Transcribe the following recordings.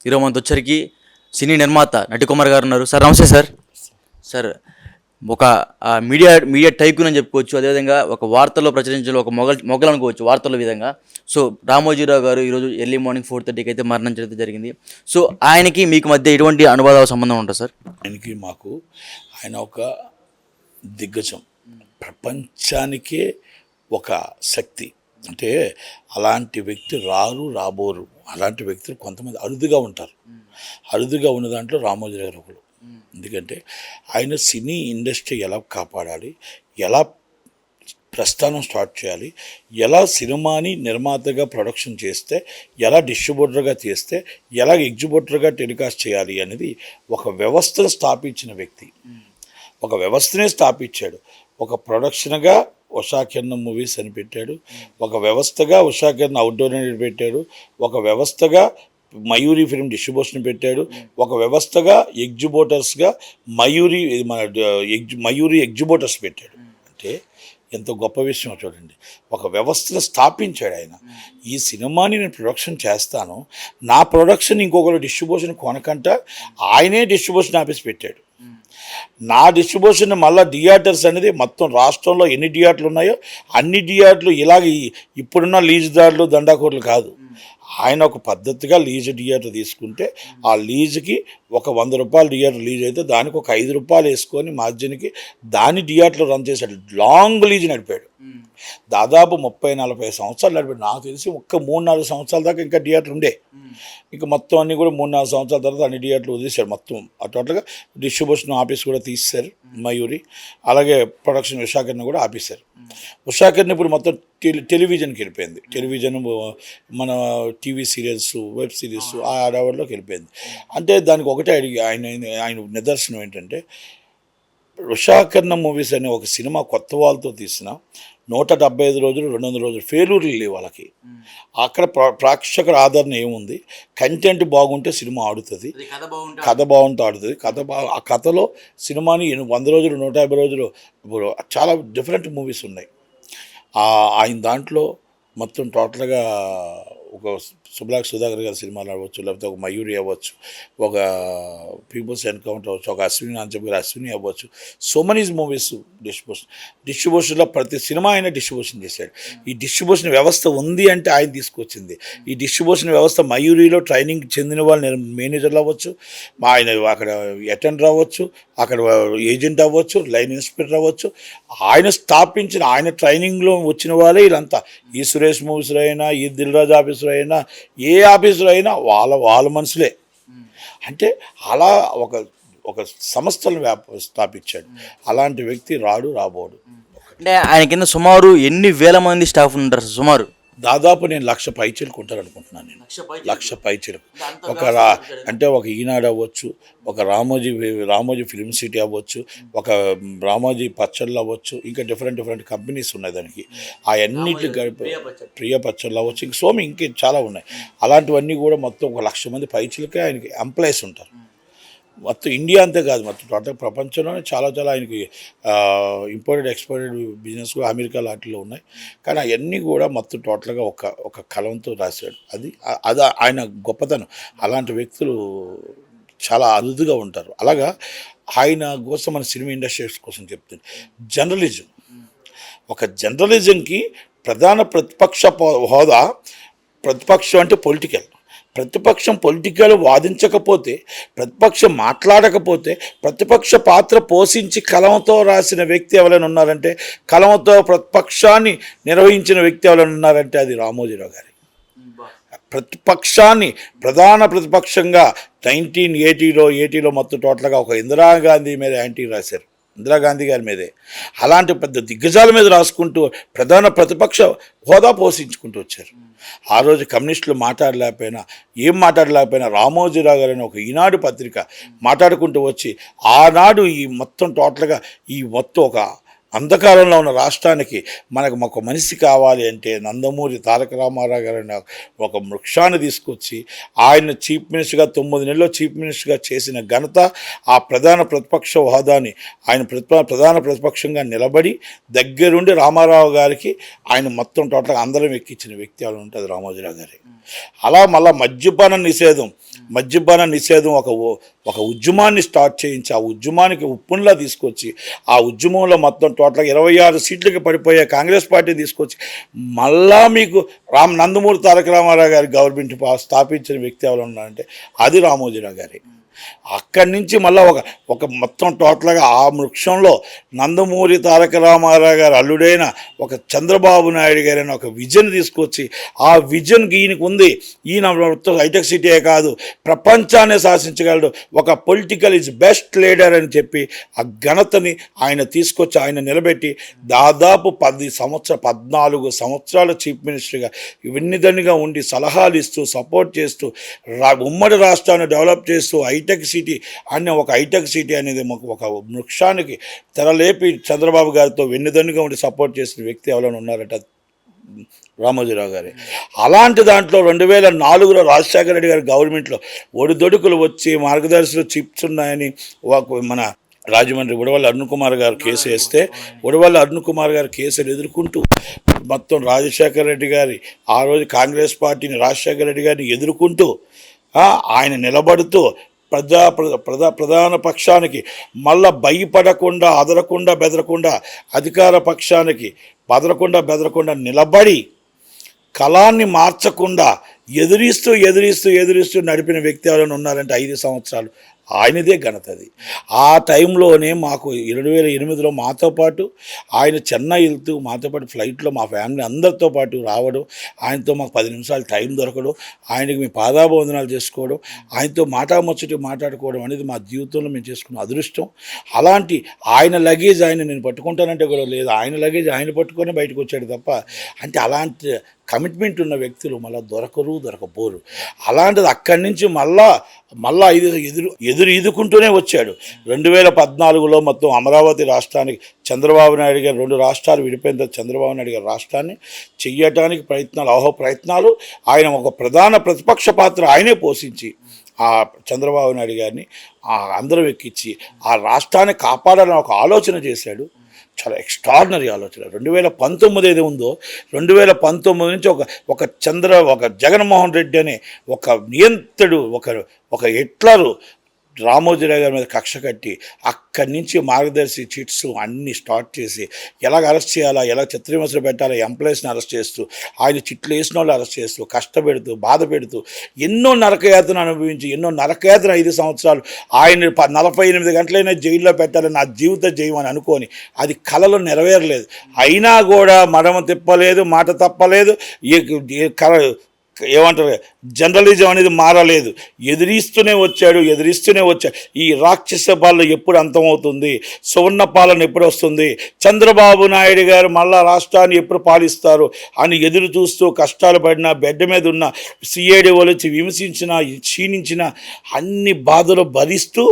ఈరోజు మనతో వచ్చరికి సినీ నిర్మాత నటికుమార్ గారు ఉన్నారు. సార్ నమస్తే సార్. సార్ ఒక మీడియా టైకూన్ అని చెప్పుకోవచ్చు. అదేవిధంగా ఒక వార్తల్లో ప్రచురించే ఒక మొగలు అనుకోవచ్చు వార్తల విధంగా. సో రామోజీరావు గారు ఈరోజు ఎర్లీ మార్నింగ్ 4:30కి అయితే మరణించడం జరిగింది. సో ఆయనకి మీకు మధ్య ఎటువంటి అనుబంధ సంబంధం ఉంటుంది సార్? ఆయనకి మాకు ఆయన ఒక దిగ్గజం, ప్రపంచానికే ఒక శక్తి. అంటే అలాంటి వ్యక్తి రాబోరు. అలాంటి వ్యక్తులు కొంతమంది అరుదుగా ఉంటారు. అరుదుగా ఉన్న దాంట్లో రామోజీరావు గారు ఒకరు. ఎందుకంటే ఆయన సినీ ఇండస్ట్రీ ఎలా కాపాడాలి, ఎలా ప్రస్థానం స్టార్ట్ చేయాలి, ఎలా సినిమాని నిర్మాతగా ప్రొడక్షన్ చేస్తే, ఎలా డిస్ట్రిబ్యూటర్గా చేస్తే, ఎలా ఎగ్జిబ్యూటర్గా టెలికాస్ట్ చేయాలి అనేది ఒక వ్యవస్థను స్థాపించిన వ్యక్తి. ఒక వ్యవస్థనే స్థాపించాడు. ఒక ప్రొడక్షన్గా ఉషాకిరణ్ మూవీస్ అని పెట్టాడు, ఒక వ్యవస్థగా ఉషాకిరణ్ అవుట్డోర్ అని పెట్టాడు, ఒక వ్యవస్థగా మయూరి ఫిల్మ్ డిస్ట్రిబ్యూషన్ పెట్టాడు, ఒక వ్యవస్థగా ఎగ్జిబ్యూటర్స్గా మయూరి ఎగ్జిబ్యూటర్స్ పెట్టాడు. అంటే ఎంత గొప్ప విషయం చూడండి. ఒక వ్యవస్థను స్థాపించాడు ఆయన. ఈ సినిమాని నేను ప్రొడక్షన్ చేస్తాను, నా ప్రొడక్షన్ ఇంకొకరు డిస్ట్రిబ్యూషన్ కొనకంట ఆయనే డిస్ట్రిబ్యూషన్ ఆఫీస్ పెట్టాడు. నా డిస్ట్రిబ్యూషన్ మళ్ళీ థియేటర్స్ అనేది మొత్తం రాష్ట్రంలో ఎన్ని థియేటర్లు ఉన్నాయో అన్ని థియేటర్లు ఇలాగ ఇప్పుడున్న లీజుదారులు దండాకోర్లు కాదు. ఆయన ఒక పద్ధతిగా లీజు థియేటర్ తీసుకుంటే ఆ లీజుకి ఒక 100 రూపాయలు థియేటర్ లీజ్ అయితే దానికి ఒక 5 రూపాయలు వేసుకొని మార్జిన్కి దాని థియేటర్లో రన్ చేశాడు. లాంగ్ లీజ్ నడిపాడు. దాదాపు 30-40 సంవత్సరాలు నడిపాడు. నాకు తెలిసి ఒక్క 3-4 సంవత్సరాల దాకా ఇంకా థియేటర్ ఉండే. ఇంకా మొత్తం అన్నీ కూడా 3-4 సంవత్సరాల తర్వాత అన్ని థియేటర్లు వదిలేశాడు. మొత్తం టోటల్గా డిస్ట్రిబ్యూషన్ ఆఫీస్ కూడా తీసేశారు మయూరి. అలాగే ప్రొడక్షన్ ఉషాకిరణ్ కూడా ఆపేశారు. ఉషాకిరణ్ ఇప్పుడు మొత్తం టెలివిజన్కి వెళ్ళిపోయింది. టెలివిజన్ మన టీవీ సీరియల్స్, వెబ్ సిరీస్ ఆ ఆడవాళ్ళలోకి వెళ్ళిపోయింది. అంటే దానికి ఒకటే అడిగి ఆయన నిదర్శనం ఏంటంటే, ఉషాకిరణ్ మూవీస్ అనే ఒక సినిమా కొత్త వాళ్ళతో తీసిన 175 రోజులు 200 రోజులు ఫెయిల్యూర్లు లేవు వాళ్ళకి. అక్కడ ప్రేక్షకుల ఆదరణ ఏముంది, కంటెంట్ బాగుంటే సినిమా ఆడుతుంది, కథ బాగుంటే ఆడుతుంది. ఆ కథలో సినిమాని 100 రోజులు 150 రోజులు ఇప్పుడు చాలా డిఫరెంట్ మూవీస్ ఉన్నాయి. ఆయన దాంట్లో మొత్తం టోటల్గా ఒక సుబ్లాక్ సుధాకర్ గారి సినిమాలు అవ్వచ్చు, లేకపోతే ఒక మయూరి అవ్వచ్చు, ఒక పీపుల్స్ ఎన్కౌంటర్ అవ్వచ్చు, ఒక అశ్విని అంచబ్ గారు అశ్విని అవ్వచ్చు. సో మెనీ మూవీస్ డిస్ట్రిబ్యూషన్లో ప్రతి సినిమా ఆయన డిస్ట్రిబ్యూషన్ చేశాడు. ఈ డిస్ట్రిబ్యూషన్ వ్యవస్థ ఉంది అంటే ఆయన తీసుకొచ్చింది. ఈ డిస్ట్రిబ్యూషన్ వ్యవస్థ మయూరిలో ట్రైనింగ్ చెందిన వాళ్ళు మేనేజర్లు అవ్వచ్చు, ఆయన అక్కడ అటెండర్ అవ్వచ్చు, అక్కడ ఏజెంట్ అవ్వచ్చు, లైన్ ఇన్స్పెక్టర్ అవ్వచ్చు. ఆయన స్థాపించిన ఆయన ట్రైనింగ్లో వచ్చిన వాళ్ళే వీళ్ళంతా. ఈ సురేష్ మూవీస్లో అయినా, ఈ దిల్ రాజు ఆఫీసులో అయినా, ఏ ఆఫీసులో అయినా వాళ్ళ మనుషులే. అంటే అలా ఒక సంస్థలను స్థాపించాడు. అలాంటి వ్యక్తి రాబోడు. అంటే ఆయన కింద సుమారు ఎన్ని వేల మంది స్టాఫ్ ఉంటారు? సుమారు దాదాపు నేను 1,00,000 పైచీలకు ఉంటారనుకుంటున్నాను. నేను 1,00,000 పైచీలకు. అంటే ఒక ఈనాడు అవ్వచ్చు, ఒక రామోజీ ఫిల్మ్ సిటీ అవ్వచ్చు, ఒక రామోజీ పచ్చళ్ళు అవ్వచ్చు, ఇంకా డిఫరెంట్ కంపెనీస్ ఉన్నాయి దానికి. అవన్నిటి ప్రియ పచ్చళ్ళు అవ్వచ్చు, ఇంక చాలా ఉన్నాయి. అలాంటివన్నీ కూడా మొత్తం 1,00,000 మంది పైచీలకే ఆయనకి ఎంప్లాయీస్ ఉంటారు. మొత్తం ఇండియా అంతే కాదు, మొత్తం టోటల్ ప్రపంచంలోనే చాలా ఆయనకి ఇంపోర్టెడ్ ఎక్స్పోర్టెడ్ బిజినెస్ కూడా అమెరికా లాంటిలో ఉన్నాయి. కానీ అవన్నీ కూడా మొత్తం టోటల్గా ఒక కలంతో రాశాడు. అది ఆయన గొప్పతనం. అలాంటి వ్యక్తులు చాలా అరుదుగా ఉంటారు. అలాగా ఆయన కోసం మన సినిమా ఇండస్ట్రీస్ కోసం చెప్తుంది. జర్నలిజంకి ప్రధాన ప్రతిపక్ష హోదా. ప్రతిపక్షం అంటే ప్రతిపక్షం పొలిటికల్ వాదించకపోతే, ప్రతిపక్షం మాట్లాడకపోతే, ప్రతిపక్ష పాత్ర పోషించి కలంతో రాసిన వ్యక్తి ఎవరైనా ఉన్నారంటే, కలంతో ప్రతిపక్షాన్ని నిర్వహించిన వ్యక్తి ఎవరైనా ఉన్నారంటే అది రామోజీరావు గారి. ప్రతిపక్షాన్ని ప్రధాన ప్రతిపక్షంగా 1980లో మొత్తం టోటల్గా ఒక ఇందిరాగాంధీ మీద యాంటీ రాశారు, ఇందిరాగాంధీ గారి మీదే. అలాంటి పెద్ద దిగ్గజాల మీద రాసుకుంటూ ప్రధాన ప్రతిపక్ష హోదా పోషించుకుంటూ వచ్చారు. ఆ రోజు కమ్యూనిస్టులు మాట్లాడలేకపోయినా రామోజీరావు గారు ఒక ఈనాడు పత్రిక మాట్లాడుకుంటూ వచ్చి ఆనాడు ఈ మొత్తం టోటల్గా ఈ మొత్తం ఒక అంధకారంలో ఉన్న రాష్ట్రానికి మనకు ఒక మనిషి కావాలి అంటే నందమూరి తారక రామారావు గారిని ఒక వృక్షాన్ని తీసుకొచ్చి ఆయన చీఫ్ మినిస్టర్గా 9 నెలల్లో చీఫ్ మినిస్టర్గా చేసిన ఘనత, ఆ ప్రధాన ప్రతిపక్ష హోదాని ఆయన ప్రధాన ప్రతిపక్షంగా నిలబడి దగ్గరుండి రామారావు గారికి ఆయన మొత్తం టోటల్గా అందరం ఎక్కించిన వ్యక్తి ఎవరు ఉంటే అది రామోజీరావు గారి. అలా మళ్ళీ మద్యపాన నిషేధం ఒక ఉద్యమాన్ని స్టార్ట్ చేయించి ఆ ఉద్యమానికి ఉప్పున్లా తీసుకొచ్చి ఆ ఉద్యమంలో మొత్తం టోటల్గా 26 సీట్లకి పడిపోయే కాంగ్రెస్ పార్టీ తీసుకొచ్చి మళ్ళా మీకు నందమూరి తారక రామారావు గారి గవర్నమెంట్ స్థాపించిన వ్యక్తి ఎవరు ఉన్నారంటే అది రామోజీరావు గారి. అక్కడి నుంచి మళ్ళీ ఒక మొత్తం టోటల్గా ఆ వృక్షంలో నందమూరి తారక రామారావు గారు అల్లుడైన ఒక చంద్రబాబు నాయుడు గారైన ఒక విజన్ తీసుకొచ్చి ఆ విజన్కి ఈయనకు ఉంది. ఈయన మొత్తం హైటెక్ సిటీయే కాదు ప్రపంచాన్ని శాసించగలడు, ఒక పొలిటికల్ ఈజ్ బెస్ట్ లీడర్ అని చెప్పి ఆ ఘనతని ఆయన తీసుకొచ్చి ఆయన నిలబెట్టి దాదాపు 14 సంవత్సరాల చీఫ్ మినిస్టర్గా విన్నిదన్నిగా ఉండి సలహాలు ఇస్తూ సపోర్ట్ చేస్తూ ఉమ్మడి రాష్ట్రాన్ని డెవలప్ చేస్తూ హైటెక్ సిటీ హైటెక్ సిటీ అనేది ఒక వృక్షానికి తెరలేపి చంద్రబాబు గారితో వెన్నుదన్నుగా ఉండి సపోర్ట్ చేసిన వ్యక్తి ఎవరైనా ఉన్నారట రామోజీరావు గారి. అలాంటి దాంట్లో 2004లో రాజశేఖర రెడ్డి గారి గవర్నమెంట్లో ఒడిదొడుకులు వచ్చి మార్గదర్శులు చిప్స్ ఉన్నాయని మన రాజమండ్రి ఉడవల్లి అరుణ్ కుమార్ గారు కేసు వేస్తే ఉడవల్లి అరుణ్ కుమార్ గారు కేసులు ఎదుర్కొంటూ మొత్తం రాజశేఖర రెడ్డి గారి ఆ రోజు కాంగ్రెస్ పార్టీని రాజశేఖర రెడ్డి గారిని ఎదుర్కొంటూ ఆయన నిలబడుతూ ప్రధాన పక్షానికి మళ్ళా భయపడకుండా అదరకుండా బెదరకుండా అధికార పక్షానికి బెదరకుండా నిలబడి కళాన్ని మార్చకుండా ఎదురిస్తూ నడిపిన వ్యక్తి ఎవరైనా ఉన్నారంటే 5 సంవత్సరాలు ఆయనదే ఘనత అది. ఆ టైంలోనే మాకు 2008లో మాతో పాటు ఆయన చెన్నై వెళ్తూ మాతో పాటు ఫ్లైట్లో మా ఫ్యామిలీ అందరితో పాటు రావడం, ఆయనతో మాకు 10 నిమిషాలు టైం దొరకడం, ఆయనకి మేము పాదాభివందనాలు చేసుకోవడం, ఆయనతో మాట్లాడుకోవడం అనేది మా జీవితంలో మేము చేసుకున్న అదృష్టం. అలాంటి ఆయన లగేజ్ నేను పట్టుకుంటానంటే కూడా లేదు, ఆయన లగేజ్ ఆయన పట్టుకొని బయటకు వచ్చాడు తప్ప అంటే అలాంటి కమిట్మెంట్ ఉన్న వ్యక్తులు మళ్ళీ దొరకపోరు. అలాంటిది అక్కడి నుంచి మళ్ళా ఎదుర్కొంటూనే వచ్చాడు. 2014లో మొత్తం అమరావతి రాష్ట్రానికి చంద్రబాబు నాయుడు గారు 2 రాష్ట్రాలు విడిపోయిన తర్వాత చంద్రబాబు నాయుడు గారు రాష్ట్రాన్ని చెయ్యటానికి ప్రయత్నాలు ఆయన ఒక ప్రధాన ప్రతిపక్ష పాత్ర ఆయనే పోషించి ఆ చంద్రబాబు నాయుడు గారిని అందరం ఎక్కించి ఆ రాష్ట్రాన్ని కాపాడాలని ఒక ఆలోచన చేశాడు. చాలా ఎక్స్ట్రాడినరీ ఆలోచన. 2019 ఏది ఉందో 2019 నుంచి ఒక జగన్మోహన్ రెడ్డి అనే ఒక నియంత్రుడు ఒక హిట్లరు రామోజీరావు గారి మీద కక్ష కట్టి అక్కడి నుంచి మార్గదర్శి చిట్స్ అన్నీ స్టార్ట్ చేసి ఎలాగ అరెస్ట్ చేయాలా, ఎలా చిత్రహింసలు పెట్టాలా, ఎంప్లాయీస్ని అరెస్ట్ చేస్తూ ఆయన చిట్లు వేసిన వాళ్ళు అరెస్ట్ చేస్తూ కష్టపెడుతూ బాధ పెడుతూ ఎన్నో నరకయాతన అనుభవించి 5 సంవత్సరాలు ఆయన 48 గంటలైనా జైల్లో పెట్టాలని నా జీవిత జయం అని అనుకొని అది కలలో నెరవేరలేదు. అయినా కూడా మడమ తిప్పలేదు, మాట తప్పలేదు, ఏమంటారు జర్నలిజం అనేది మారలేదు. ఎదిరిస్తూనే వచ్చాడు. ఈ రాక్షస పాలన ఎప్పుడు అంతమవుతుంది, సువర్ణ పాలన ఎప్పుడు వస్తుంది, చంద్రబాబు నాయుడు గారు మళ్ళా రాష్ట్రాన్ని ఎప్పుడు పాలిస్తారు అని ఎదురు చూస్తూ కష్టాలు పడిన బెడ్ మీద ఉన్న సిఐడి వాళ్ళు వచ్చి విమర్శించిన క్షీణించిన అన్ని బాధలు భరిస్తూ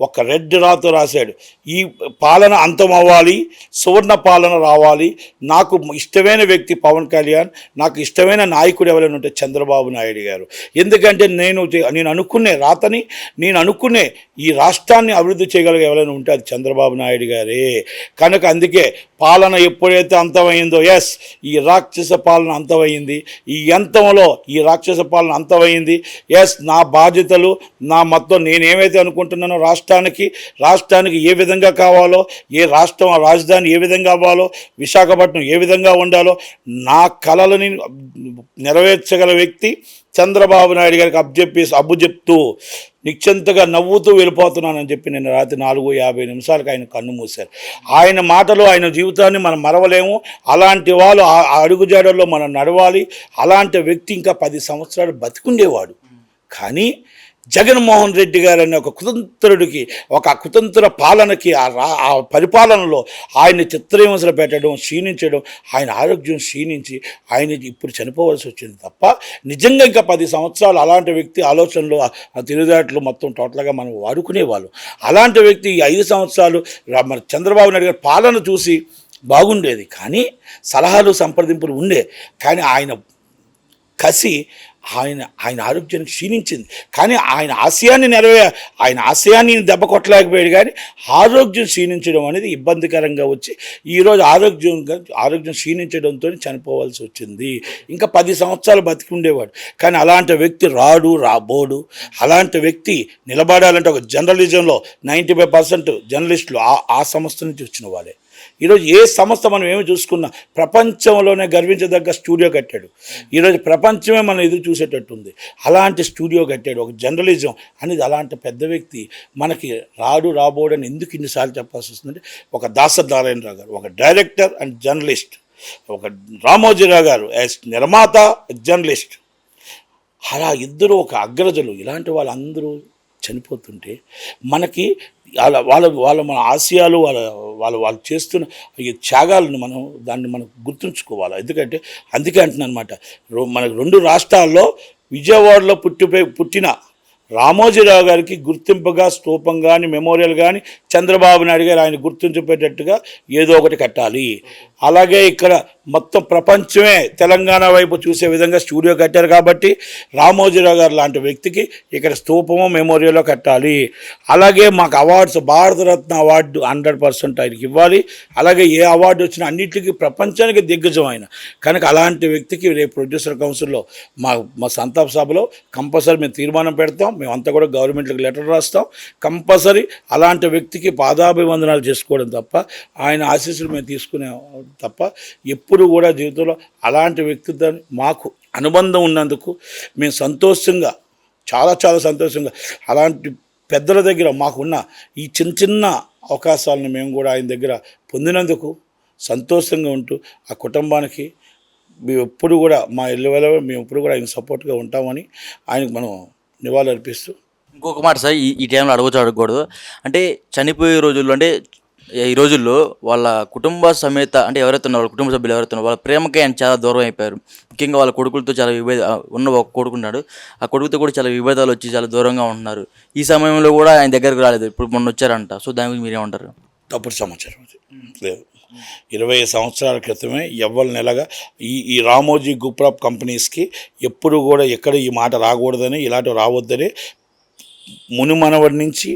ఒక రెడ్ రాతో రాశాడు, ఈ పాలన అంతం అవ్వాలి, సువర్ణ పాలన రావాలి, నాకు ఇష్టమైన వ్యక్తి పవన్ కళ్యాణ్, నాకు ఇష్టమైన నాయకుడు ఎవరైనా ఉంటే చంద్రబాబు నాయుడు గారు. ఎందుకంటే నేను అనుకునే ఈ రాష్ట్రాన్ని అభివృద్ధి చేయగలిగే ఎవరైనా ఉంటే అది చంద్రబాబు నాయుడు గారే. కనుక అందుకే పాలన ఎప్పుడైతే అంతమైందో ఈ రాక్షస పాలన అంతమైంది, ఈ అంతంలో ఈ రాక్షస పాలన అంతమైంది. నా బాధ్యతలు నా మొత్తం నేనేమైతే అనుకుంటున్నానో రాష్ట్రానికి ఏ విధంగా కావాలో, రాజధాని ఏ విధంగా అవ్వాలో, విశాఖపట్నం ఏ విధంగా ఉండాలో నా కలలని నెరవేర్చగల వ్యక్తి చంద్రబాబు నాయుడు గారికి అబ్బుచెప్తూ నిశ్చింతగా నవ్వుతూ వెళ్ళిపోతున్నానని చెప్పి నిన్న రాత్రి 4:50 ఆయన కన్ను మూశారు. ఆయన మాటలు ఆయన జీవితాన్ని మనం మరవలేము. అలాంటి వాళ్ళు ఆ అడుగుజాడల్లో మనం నడవాలి. అలాంటి వ్యక్తి ఇంకా 10 సంవత్సరాలు బతికుండేవాడు. కానీ జగన్మోహన్ రెడ్డి గారు అనే ఒక కుతంత్రుడికి, ఒక కుతంత్ర పాలనకి, ఆ పరిపాలనలో ఆయన చిత్రహింసలు పెట్టడం, క్షీణించడం, ఆయన ఆరోగ్యం క్షీణించి ఆయన ఇప్పుడు చనిపోవలసి వచ్చింది తప్ప నిజంగా ఇంకా 10 సంవత్సరాలు అలాంటి వ్యక్తి ఆలోచనలు ఆ తెలివితేటలు మొత్తం టోటల్గా మనం వాడుకునేవాళ్ళు. అలాంటి వ్యక్తి ఈ 5 సంవత్సరాలు మరి చంద్రబాబు నాయుడు గారి పాలన చూసి బాగుండేది. కానీ సలహాలు సంప్రదింపులు ఉండే. కానీ ఆయన కసి ఆయన ఆరోగ్యానికి క్షీణించింది. కానీ ఆయన ఆశయాన్ని దెబ్బ కొట్టలేకపోయాడు. కానీ ఆరోగ్యం క్షీణించడం అనేది ఇబ్బందికరంగా వచ్చి ఈరోజు ఆరోగ్యం క్షీణించడంతో చనిపోవాల్సి వచ్చింది. ఇంకా 10 సంవత్సరాలు బతికి ఉండేవాడు. కానీ అలాంటి వ్యక్తి రాబోడు. అలాంటి వ్యక్తి నిలబడాలంటే ఒక జర్నలిజంలో 95% జర్నలిస్టులు ఆ సంస్థ నుంచి వచ్చిన వాళ్ళే. ఈరోజు ఏ సంస్థ మనం ఏమి చూసుకున్నా ప్రపంచంలోనే గర్వించదగ్గ స్టూడియో కట్టాడు. ఈరోజు ప్రపంచమే మనం ఎదురు చూసేటట్టుంది. అలాంటి స్టూడియో కట్టాడు. ఒక జర్నలిజం అనేది అలాంటి పెద్ద వ్యక్తి మనకి రాబోడని ఎందుకు ఇన్నిసార్లు చెప్పాల్సి వస్తుందంటే, ఒక దాసరి నారాయణరావు గారు ఒక డైరెక్టర్ అండ్ జర్నలిస్ట్, ఒక రామోజీరావు గారు యాజ్ నిర్మాత జర్నలిస్ట్, అలా ఇద్దరు ఒక అగ్రజులు. ఇలాంటి వాళ్ళందరూ చనిపోతుంటే మనకి వాళ్ళ మన ఆశయాలు వాళ్ళు చేస్తున్న ఈ త్యాగాలను మనం గుర్తుంచుకోవాలి. అందుకే అంటున్నాను అనమాట. మనకు 2 రాష్ట్రాల్లో విజయవాడలో పుట్టిన రామోజీరావు గారికి గుర్తింపుగా స్తూపం కానీ మెమోరియల్ కానీ చంద్రబాబు నాయుడు గారు ఆయన గుర్తించిపోయేటట్టుగా ఏదో ఒకటి కట్టాలి. అలాగే ఇక్కడ మొత్తం ప్రపంచమే తెలంగాణ వైపు చూసే విధంగా స్టూడియో కట్టారు కాబట్టి రామోజీరావు గారు లాంటి వ్యక్తికి ఇక్కడ స్తూపము మెమోరియల్లో కట్టాలి. అలాగే మాకు అవార్డ్స్, భారతరత్న అవార్డు 100% ఆయనకి ఇవ్వాలి. అలాగే ఏ అవార్డు వచ్చినా అన్నింటికి ప్రపంచానికి దిగ్గజం ఆయన. కనుక అలాంటి వ్యక్తికి రేపు ప్రొడ్యూసర్ కౌన్సిల్లో మా సంతాప సభలో కంపల్సరీ మేము తీర్మానం పెడతాం. మేమంతా కూడా గవర్నమెంట్కి లెటర్ రాస్తాం. కంపల్సరీ అలాంటి వ్యక్తికి పాదాభివందనాలు చేసుకోవడం తప్ప, ఆయన ఆశీస్సులు మేము తీసుకునే తప్ప ఎప్పుడు కూడా జీవితంలో అలాంటి వ్యక్తితో మాకు అనుబంధం ఉన్నందుకు మేము సంతోషంగా, చాలా చాలా సంతోషంగా, అలాంటి పెద్దల దగ్గర మాకున్న ఈ చిన్న అవకాశాలను మేము కూడా ఆయన దగ్గర పొందినందుకు సంతోషంగా ఉంటూ ఆ కుటుంబానికి మేము ఎప్పుడు కూడా మా మేము ఎప్పుడు కూడా ఆయన సపోర్ట్గా ఉంటామని ఆయనకు మనం నివాళులు అర్పిస్తూ. ఇంకొక మాట సార్, ఈ టైంలో అడగకూడదు. అంటే చనిపోయే రోజుల్లో, అంటే ఈ రోజుల్లో వాళ్ళ కుటుంబ సమేత, అంటే ఎవరైతే ఉన్నారో వాళ్ళ కుటుంబ సభ్యులు ఎవరైతే ఉన్నారో వాళ్ళ ప్రేమకి ఆయన చాలా దూరం అయిపోయారు. ముఖ్యంగా వాళ్ళ కొడుకులతో చాలా ఉన్న ఒక కొడుకున్నాడు, ఆ కొడుకుతో కూడా చాలా విభేదాలు వచ్చి చాలా దూరంగా ఉంటున్నారు. ఈ సమయంలో కూడా ఆయన దగ్గరకు రాలేదు. ఇప్పుడు మొన్న వచ్చారంట. సో దాని గురించి మీరేమంటారు? తప్పుడు సమాచారం అది లేదు. 20 సంవత్సరాల క్రితమే ఎవ్వరు నెలగా ఈ రామోజీ గ్రూప్ ఆఫ్ కంపెనీస్కి ఎప్పుడు కూడా ఎక్కడ ఈ మాట రాకూడదని, ఇలాంటివి రావద్దని మునిమనవడి నుంచి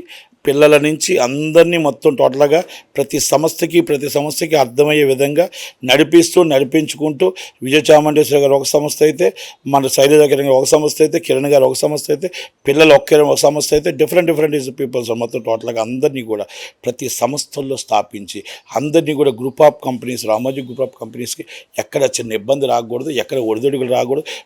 పిల్లల నుంచి అందరినీ మొత్తం టోటల్గా ప్రతి సంస్థకి అర్థమయ్యే విధంగా నడిపించుకుంటూ విజయ చాముండేశ్వరి గారు ఒక సంస్థ అయితే, మన శైలజ కిరణ్ గారు ఒక సంస్థ అయితే, కిరణ్ గారు ఒక సంస్థ అయితే, పిల్లలు ఒక సంస్థ అయితే, డిఫరెంట్ పీపుల్స్ మొత్తం టోటల్గా అందరినీ కూడా ప్రతి సంస్థల్లో స్థాపించి అందరినీ కూడా group of companies, Ramoji group of కంపెనీస్కి ఎక్కడ చిన్న ఇబ్బంది రాకూడదు, ఎక్కడ ఒడిదొడుగులు రాకూడదు,